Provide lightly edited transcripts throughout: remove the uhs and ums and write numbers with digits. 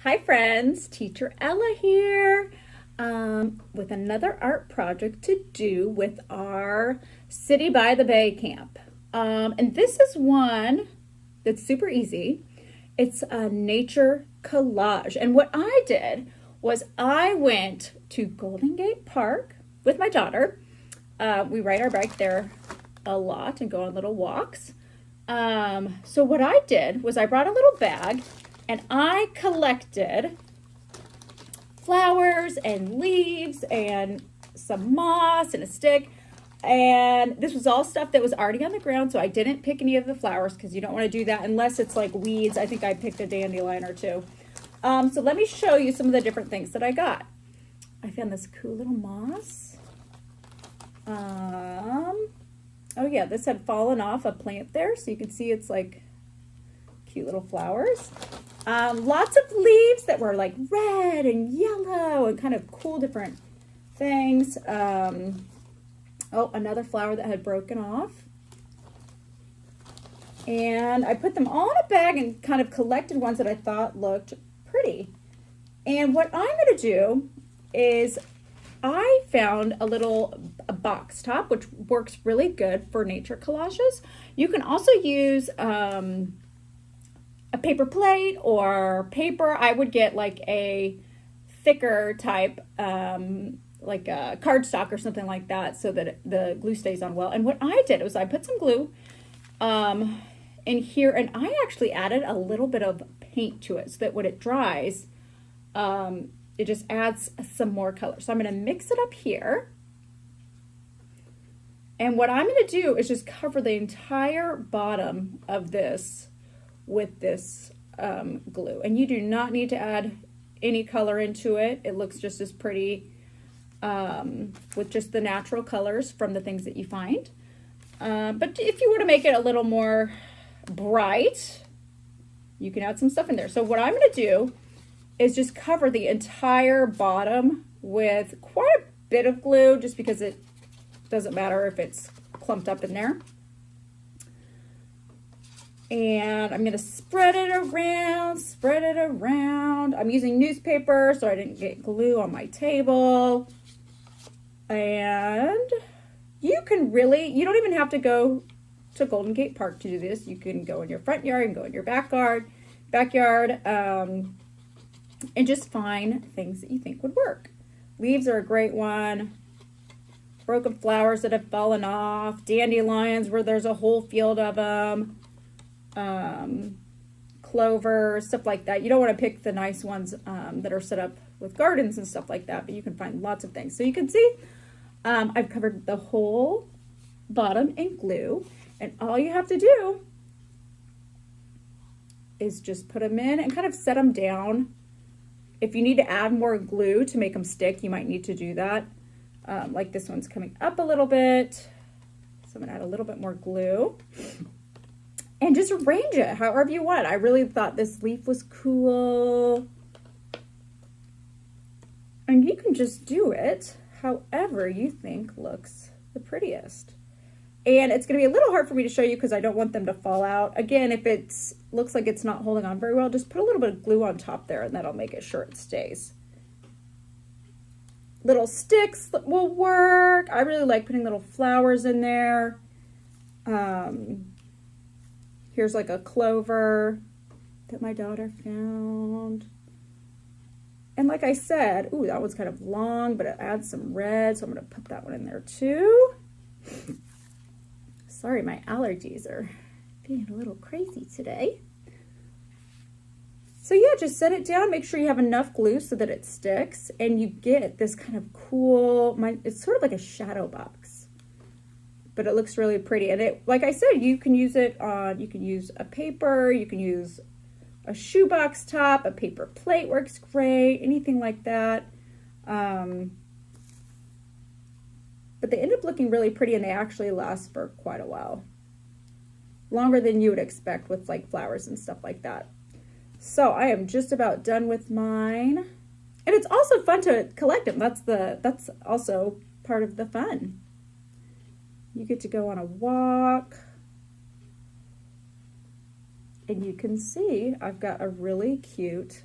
Hi friends, Teacher Ella here with another art project to do with our City by the Bay camp. And this is one that's super easy. It's a nature collage. And what I did was I went to Golden Gate Park with my daughter. We ride our bike there a lot and go on little walks. So what I did was I brought a little bag and I collected flowers and leaves and some moss and a stick. And this was all stuff that was already on the ground, so I didn't pick any of the flowers because you don't want to do that unless it's like weeds. I think I picked a dandelion or two. So let me show you some of the different things that I got. I found this cool little moss. Oh yeah, this had fallen off a plant there, so you can see it's like cute little flowers. Lots of leaves that were like red and yellow and kind of cool different things. Oh, another flower that had broken off. And I put them all in a bag and kind of collected ones that I thought looked pretty. And what I'm going to do is I found a box top, which works really good for nature collages. You can also use a paper plate or paper. I would get like a thicker type, like a cardstock or something like that, so that the glue stays on well. And what I did was I put some glue in here, and I actually added a little bit of paint to it so that when it dries, it just adds some more color. So I'm going to mix it up here. And what I'm going to do is just cover the entire bottom of this with this glue. And you do not need to add any color into it. It looks just as pretty with just the natural colors from the things that you find. But if you were to make it a little more bright, you can add some stuff in there. So what I'm going to do is just cover the entire bottom with quite a bit of glue, just because it doesn't matter if it's clumped up in there. And I'm going to spread it around. I'm using newspaper so I didn't get glue on my table. And you can really, you don't even have to go to Golden Gate Park to do this. You can go in your front yard and go in your backyard, and just find things that you think would work. Leaves are a great one. Broken flowers that have fallen off. Dandelions where there's a whole field of them. Clover, stuff like that. You don't want to pick the nice ones that are set up with gardens and stuff like that, but you can find lots of things. So you can see I've covered the whole bottom in glue, and all you have to do is just put them in and kind of set them down. If you need to add more glue to make them stick, you might need to do that. Like this one's coming up a little bit, so I'm gonna add a little bit more glue. And just arrange it however you want. I really thought this leaf was cool. And you can just do it however you think looks the prettiest. And it's going to be a little hard for me to show you because I don't want them to fall out. Again, if it looks like it's not holding on very well, just put a little bit of glue on top there and that'll make it sure it stays. Little sticks will work. I really like putting little flowers in there. Here's like a clover that my daughter found. And like I said, ooh, that one's kind of long, but it adds some red, so I'm going to put that one in there too. Sorry, my allergies are being a little crazy today. So yeah, just set it down. Make sure you have enough glue so that it sticks, and you get this kind of cool, it's sort of like a shadow box, but it looks really pretty. And it, like I said, you can use it on, you can use a paper, you can use a shoebox top, a paper plate works great, anything like that. But they end up looking really pretty, and they actually last for quite a while. Longer than you would expect with like flowers and stuff like that. So I am just about done with mine. And it's also fun to collect them. That's also part of the fun. You get to go on a walk. And you can see I've got a really cute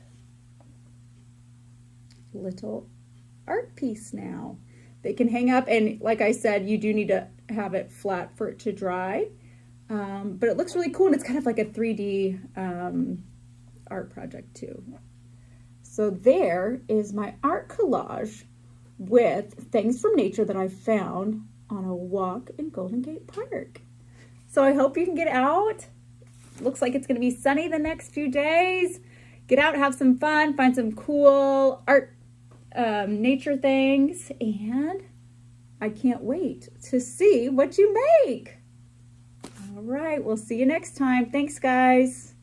little art piece now. They can hang up, and like I said, you do need to have it flat for it to dry. But it looks really cool, and it's kind of like a 3D art project too. So there is my art collage with things from nature that I found on a walk in Golden Gate Park. So I hope you can get out. Looks like it's going to be sunny the next few days. Get out, have some fun, find some cool art, nature things, and I can't wait to see what you make. All right, we'll see you next time. Thanks, guys.